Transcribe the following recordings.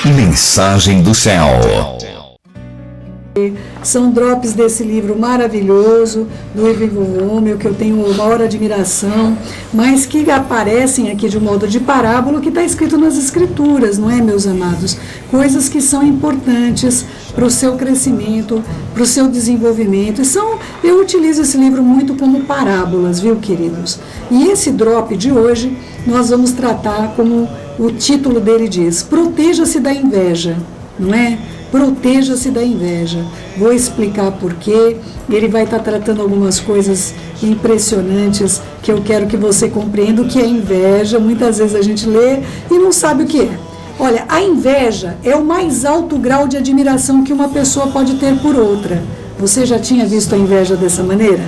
Mensagem do Céu. São drops desse livro maravilhoso do Ivo Homem, que eu tenho uma maior admiração, mas que aparecem aqui de um modo de parábola, que está escrito nas Escrituras, não é, meus amados? Coisas que são importantes para o seu crescimento, para o seu desenvolvimento. Eu utilizo esse livro muito como parábolas, viu, queridos? E esse drop de hoje, nós vamos tratar como o título dele diz: proteja-se da inveja, não é? Proteja-se da inveja. Vou explicar por quê. Ele vai estar tratando algumas coisas impressionantes que eu quero que você compreenda o que é inveja. Muitas vezes a gente lê e não sabe o que é. Olha, a inveja é o mais alto grau de admiração que uma pessoa pode ter por outra. Você já tinha visto a inveja dessa maneira?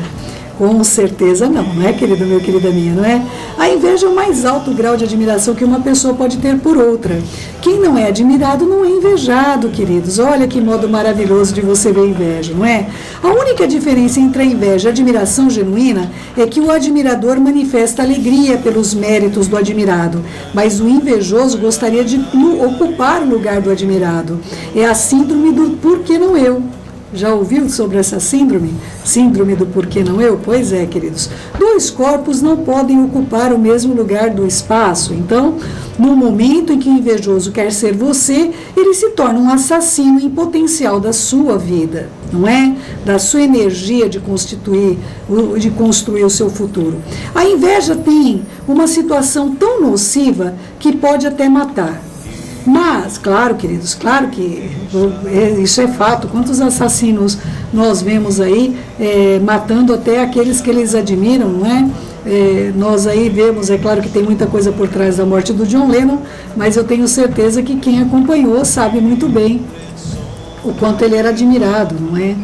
Com certeza não é, querido meu, querida minha, não é? A inveja é o mais alto grau de admiração que uma pessoa pode ter por outra. Quem não é admirado não é invejado, queridos. Olha que modo maravilhoso de você ver inveja, não é? A única diferença entre a inveja e a admiração genuína é que o admirador manifesta alegria pelos méritos do admirado, mas o invejoso gostaria de ocupar o lugar do admirado. É a síndrome do por que não eu. Já ouviu sobre essa síndrome? Síndrome do porquê não eu? Pois é, queridos. Dois corpos não podem ocupar o mesmo lugar do espaço. Então, no momento em que o invejoso quer ser você, ele se torna um assassino em potencial da sua vida, não é? Da sua energia de construir o seu futuro. A inveja tem uma situação tão nociva que pode até matar. Mas, claro, queridos, claro que isso é fato. Quantos assassinos nós vemos aí matando até aqueles que eles admiram, não é? Nós aí vemos, é claro que tem muita coisa por trás da morte do John Lennon, mas eu tenho certeza que quem acompanhou sabe muito bem o quanto ele era admirado, não é?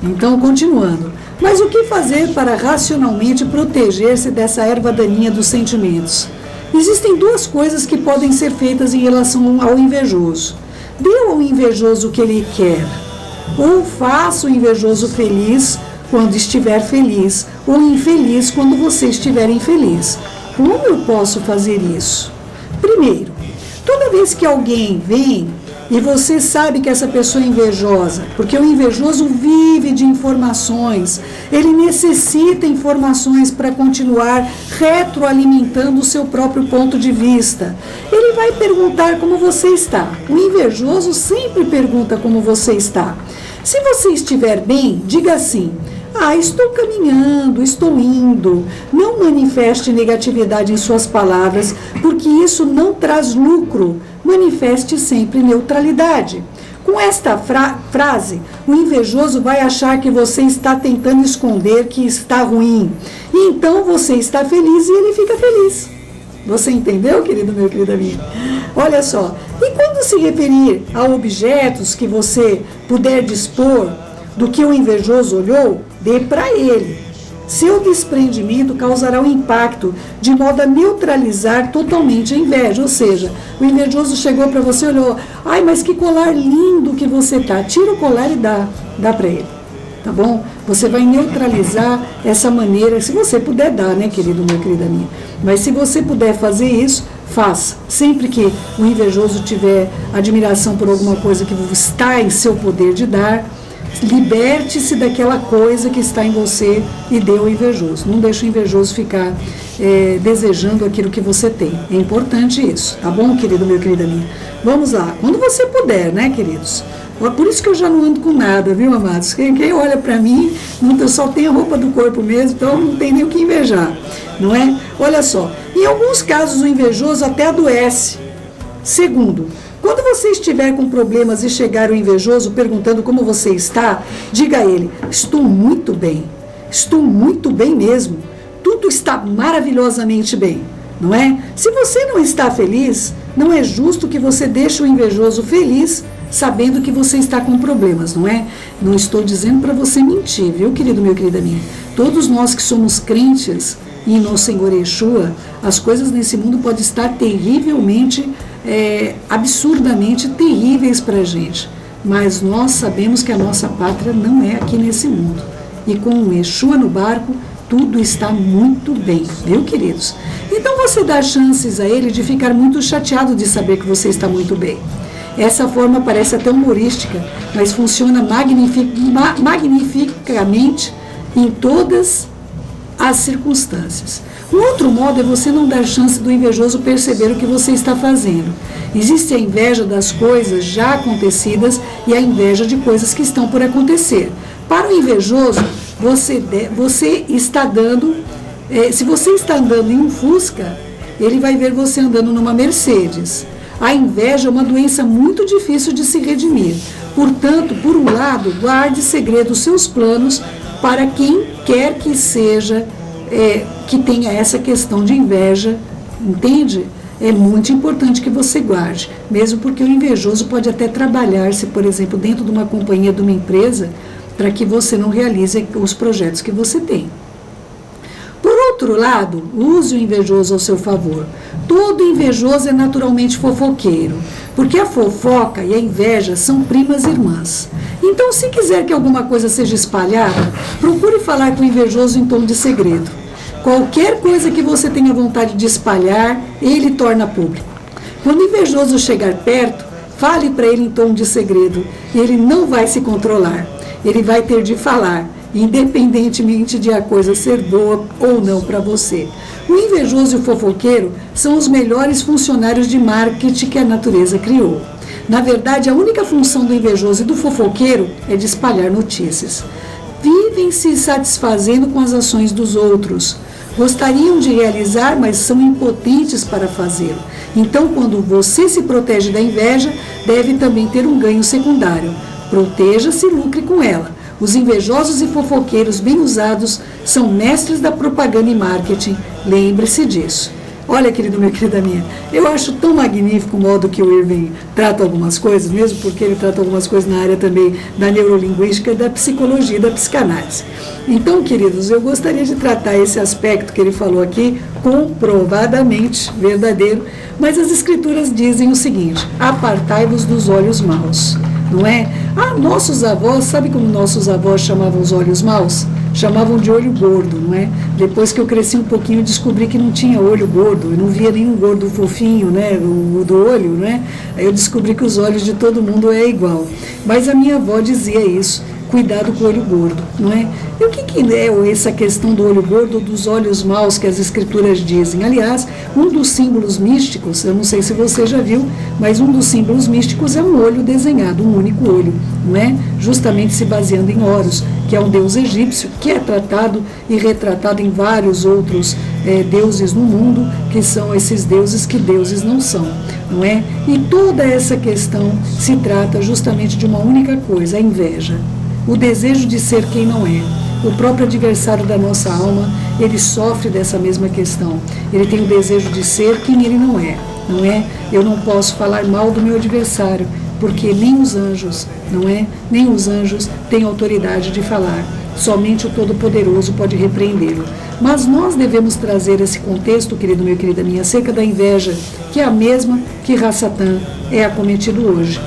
Então, continuando. Mas o que fazer para racionalmente proteger-se dessa erva daninha dos sentimentos? Existem duas coisas que podem ser feitas em relação ao invejoso. Dê ao invejoso o que ele quer, ou faça o invejoso feliz quando estiver feliz, ou infeliz quando você estiver infeliz. Como eu posso fazer isso? Primeiro, toda vez que alguém vem e você sabe que essa pessoa é invejosa, porque o invejoso vive de informações, ele necessita informações para continuar retroalimentando o seu próprio ponto de vista. Ele vai perguntar como você está. O invejoso sempre pergunta como você está. Se você estiver bem, diga assim: estou caminhando, estou indo. Não manifeste negatividade em suas palavras, porque isso não traz lucro. Manifeste sempre neutralidade. Com esta frase, o invejoso vai achar que você está tentando esconder que está ruim. E então você está feliz e ele fica feliz. Você entendeu, querido meu, querida minha? Olha só, e quando se referir a objetos que você puder dispor do que o invejoso olhou, dê para ele. Seu desprendimento causará um impacto de modo a neutralizar totalmente a inveja. Ou seja, o invejoso chegou para você e olhou: mas que colar lindo que você tá. Tira o colar e dá para ele. Tá bom? Você vai neutralizar essa maneira, se você puder dar, né, querido meu, querida minha. Mas se você puder fazer isso, faça. Sempre que o invejoso tiver admiração por alguma coisa que está em seu poder de dar, liberte-se daquela coisa que está em você e dê ao invejoso. Não deixe o invejoso ficar desejando aquilo que você tem. É importante isso, tá bom, querido meu, querida minha? Vamos lá, quando você puder, né, queridos? Por isso que eu já não ando com nada, viu, amados? Quem olha para mim, eu só tenho a roupa do corpo mesmo, então não tem nem o que invejar, não é? Olha só, em alguns casos o invejoso até adoece. Segundo, quando você estiver com problemas e chegar o invejoso perguntando como você está, diga a ele: estou muito bem mesmo, tudo está maravilhosamente bem, não é? Se você não está feliz, não é justo que você deixe o invejoso feliz sabendo que você está com problemas, não é? Não estou dizendo para você mentir, viu, querido meu, querida minha? Todos nós que somos crentes e no Senhor Yeshua, as coisas nesse mundo podem estar terrivelmente absurdamente terríveis para a gente, mas nós sabemos que a nossa pátria não é aqui nesse mundo, e com o Yeshua no barco, tudo está muito bem, viu, queridos? Então você dá chances a ele de ficar muito chateado de saber que você está muito bem. Essa forma parece até humorística, mas funciona magnificamente em todas as circunstâncias. Um outro modo é você não dar chance do invejoso perceber o que você está fazendo. Existe a inveja das coisas já acontecidas e a inveja de coisas que estão por acontecer. Para o invejoso, você está dando, se você está andando em um Fusca, ele vai ver você andando numa Mercedes. A inveja é uma doença muito difícil de se redimir. Portanto, por um lado, guarde segredo os seus planos para quem quer que seja que tenha essa questão de inveja, entende? É muito importante que você guarde, mesmo porque o invejoso pode até trabalhar-se, por exemplo, dentro de uma companhia, de uma empresa, para que você não realize os projetos que você tem. Por outro lado, use o invejoso ao seu favor. Todo invejoso é naturalmente fofoqueiro, porque a fofoca e a inveja são primas irmãs. Então, se quiser que alguma coisa seja espalhada, procure falar com o invejoso em tom de segredo. Qualquer coisa que você tenha vontade de espalhar, ele torna público. Quando o invejoso chegar perto, fale para ele em tom de segredo. Ele não vai se controlar. Ele vai ter de falar, independentemente de a coisa ser boa ou não para você. O invejoso e o fofoqueiro são os melhores funcionários de marketing que a natureza criou. Na verdade, a única função do invejoso e do fofoqueiro é de espalhar notícias. Vivem se satisfazendo com as ações dos outros. Gostariam de realizar, mas são impotentes para fazê-lo. Então, quando você se protege da inveja, deve também ter um ganho secundário. Proteja-se e lucre com ela. Os invejosos e fofoqueiros bem usados são mestres da propaganda e marketing. Lembre-se disso. Olha, querido meu, querida minha, eu acho tão magnífico o modo que o Irving trata algumas coisas, mesmo porque ele trata algumas coisas na área também da neurolinguística, da psicologia e da psicanálise. Então, queridos, eu gostaria de tratar esse aspecto que ele falou aqui, comprovadamente verdadeiro, mas as escrituras dizem o seguinte: apartai-vos dos olhos maus, não é? Nossos avós, sabe como nossos avós chamavam os olhos maus? Chamavam de olho gordo, não é? Depois que eu cresci um pouquinho, eu descobri que não tinha olho gordo, eu não via nenhum gordo fofinho, né, do olho, né? Aí eu descobri que os olhos de todo mundo é igual. Mas a minha avó dizia isso, cuidado com o olho gordo, não é? E o que é essa questão do olho gordo ou dos olhos maus que as escrituras dizem? Aliás, um dos símbolos místicos, eu não sei se você já viu, mas um dos símbolos místicos é um olho desenhado, um único olho, não é? Justamente se baseando em Horus, que é um deus egípcio, que é tratado e retratado em vários outros deuses no mundo, que são esses deuses que deuses não são, não é? E toda essa questão se trata justamente de uma única coisa, a inveja. O desejo de ser quem não é. O próprio adversário da nossa alma, ele sofre dessa mesma questão. Ele tem o desejo de ser quem ele não é, não é? Eu não posso falar mal do meu adversário, porque nem os anjos, não é? Nem os anjos têm autoridade de falar. Somente o Todo-Poderoso pode repreendê-lo. Mas nós devemos trazer esse contexto, querido meu e querida minha, acerca da inveja, que é a mesma que Ra-Satã é acometido hoje.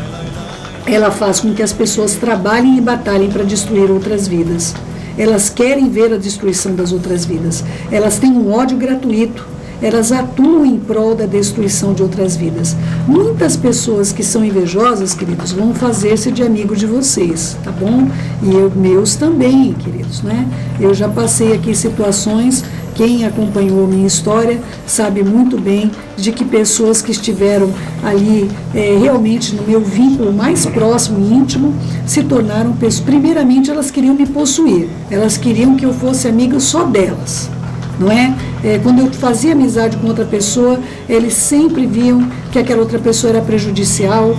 Ela faz com que as pessoas trabalhem e batalhem para destruir outras vidas. Elas querem ver a destruição das outras vidas. Elas têm um ódio gratuito. Elas atuam em prol da destruição de outras vidas. Muitas pessoas que são invejosas, queridos, vão fazer-se de amigos de vocês, tá bom? E meus também, queridos, né? Eu já passei aqui situações, quem acompanhou minha história sabe muito bem de que pessoas que estiveram ali realmente no meu vínculo mais próximo e íntimo se tornaram pessoas. Primeiramente, elas queriam me possuir, elas queriam que eu fosse amiga só delas. Não é? Quando eu fazia amizade com outra pessoa, eles sempre viam que aquela outra pessoa era prejudicial,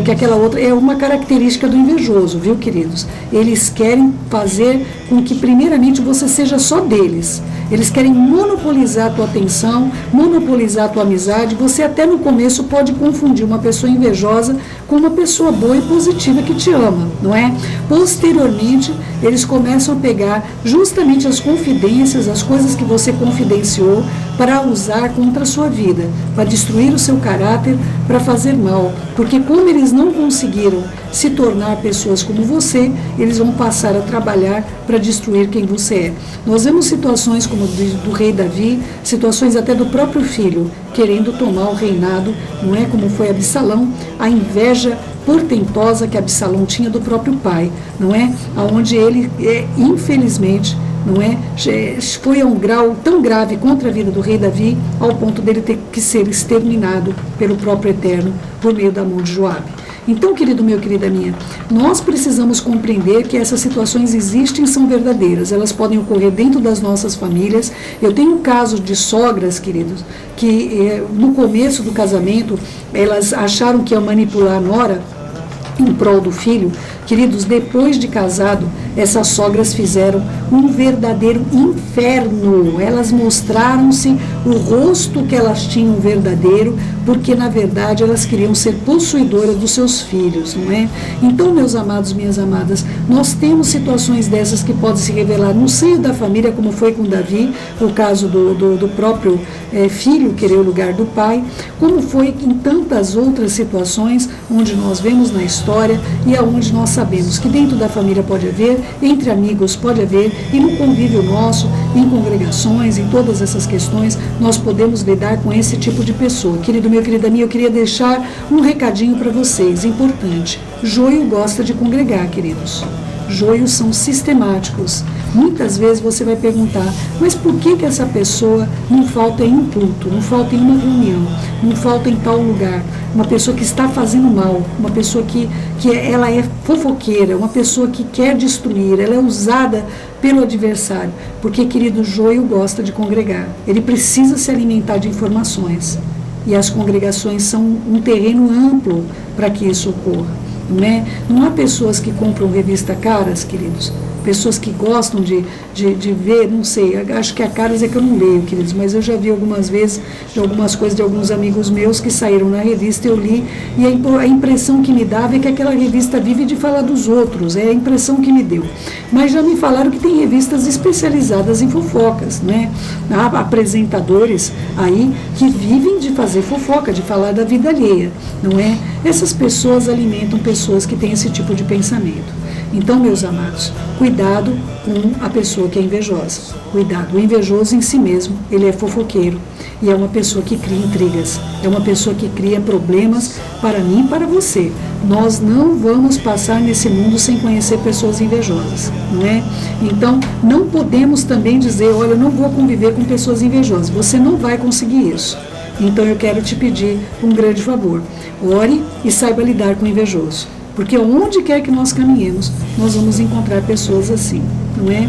que aquela outra... É uma característica do invejoso, viu, queridos? Eles querem fazer com que, primeiramente, você seja só deles. Eles querem monopolizar a tua atenção, monopolizar a tua amizade. Você até no começo pode confundir uma pessoa invejosa com uma pessoa boa e positiva que te ama, não é? Posteriormente, eles começam a pegar justamente as confidências, as coisas que você confidenciou para usar contra a sua vida, para destruir o seu caráter, caráter para fazer mal, porque como eles não conseguiram se tornar pessoas como você, eles vão passar a trabalhar para destruir quem você é. Nós vemos situações como do rei Davi, situações até do próprio filho, querendo tomar o reinado, não é, como foi Absalão, a inveja portentosa que Absalão tinha do próprio pai, não é, aonde ele, infelizmente, não é, foi a um grau tão grave contra a vida do rei Davi, ao ponto dele ter que ser exterminado pelo próprio Eterno, por meio da mão de Joabe. Então, querido meu, querida minha, nós precisamos compreender que essas situações existem e são verdadeiras. Elas podem ocorrer dentro das nossas famílias. Eu tenho um caso de sogras, queridos, que no começo do casamento, elas acharam que iam manipular a nora em prol do filho. Queridos, depois de casado, essas sogras fizeram um verdadeiro inferno. Elas mostraram-se o rosto que elas tinham verdadeiro, porque na verdade elas queriam ser possuidoras dos seus filhos, não é? Então, meus amados, minhas amadas, nós temos situações dessas que podem se revelar no seio da família, como foi com Davi, o caso do próprio filho querer o lugar do pai, como foi em tantas outras situações onde nós vemos na história e aonde nós sabemos que dentro da família pode haver, entre amigos pode haver, e no convívio nosso, em congregações, em todas essas questões, nós podemos lidar com esse tipo de pessoa. Querido meu, querida minha, eu queria deixar um recadinho para vocês, importante. Joio gosta de congregar, queridos. Joios são sistemáticos. Muitas vezes você vai perguntar, mas por que essa pessoa não falta em um culto, não falta em uma reunião, não falta em tal lugar? Uma pessoa que está fazendo mal, uma pessoa que ela é fofoqueira, uma pessoa que quer destruir, ela é usada pelo adversário. Porque, querido, joio gosta de congregar. Ele precisa se alimentar de informações. E as congregações são um terreno amplo para que isso ocorra. Não há pessoas que compram revista caras, queridos, pessoas que gostam de ver, não sei, acho que a caras é que eu não leio, queridos, mas eu já vi algumas vezes de algumas coisas de alguns amigos meus que saíram na revista, eu li, e a impressão que me dava é que aquela revista vive de falar dos outros, é a impressão que me deu. Mas já me falaram que tem revistas especializadas em fofocas, né? Há apresentadores aí que vivem de fazer fofoca, de falar da vida alheia, não é? Essas pessoas alimentam pessoas que têm esse tipo de pensamento. Então, meus amados, cuidado com a pessoa que é invejosa. Cuidado, o invejoso em si mesmo, ele é fofoqueiro e é uma pessoa que cria intrigas, é uma pessoa que cria problemas para mim e para você. Nós não vamos passar nesse mundo sem conhecer pessoas invejosas, não é? Então, não podemos também dizer, olha, eu não vou conviver com pessoas invejosas. Você não vai conseguir isso. Então, eu quero te pedir um grande favor. Ore e saiba lidar com o invejoso. Porque onde quer que nós caminhemos, nós vamos encontrar pessoas assim, não é?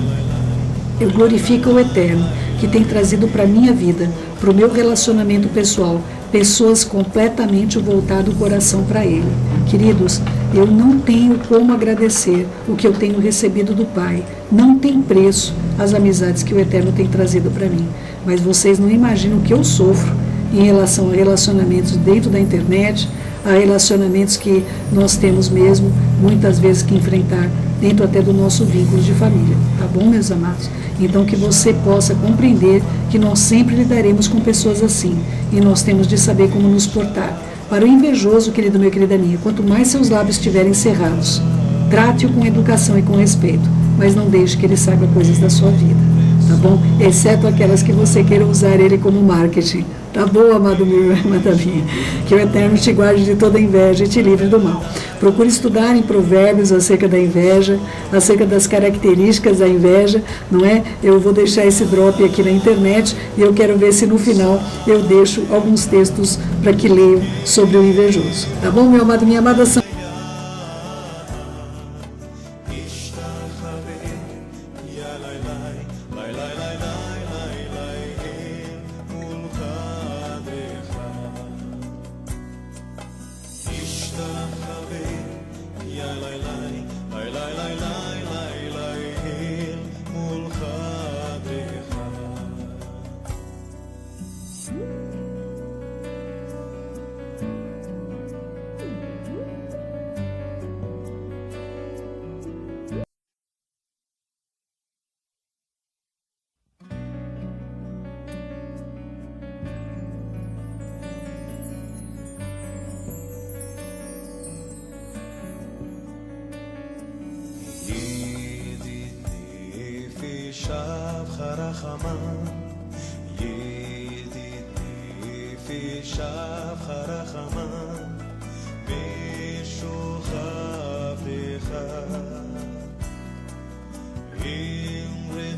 Eu glorifico o Eterno, que tem trazido para a minha vida, para o meu relacionamento pessoal, pessoas completamente voltado o coração para Ele. Queridos, eu não tenho como agradecer o que eu tenho recebido do Pai. Não tem preço as amizades que o Eterno tem trazido para mim. Mas vocês não imaginam o que eu sofro em relação a relacionamentos dentro da internet, a relacionamentos que nós temos mesmo, muitas vezes, que enfrentar dentro até do nosso vínculo de família, tá bom, meus amados? Então, que você possa compreender que nós sempre lidaremos com pessoas assim, e nós temos de saber como nos portar. Para o invejoso, querido meu, querida minha, quanto mais seus lábios estiverem cerrados, trate-o com educação e com respeito, mas não deixe que ele saiba coisas da sua vida, tá bom? Exceto aquelas que você queira usar ele como marketing. Tá bom, amado meu, amada minha? Que o Eterno te guarde de toda inveja e te livre do mal. Procure estudar em Provérbios acerca da inveja, acerca das características da inveja, não é? Eu vou deixar esse drop aqui na internet e eu quero ver se no final eu deixo alguns textos para que leiam sobre o invejoso. Tá bom, meu amado, minha amada?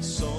sonho.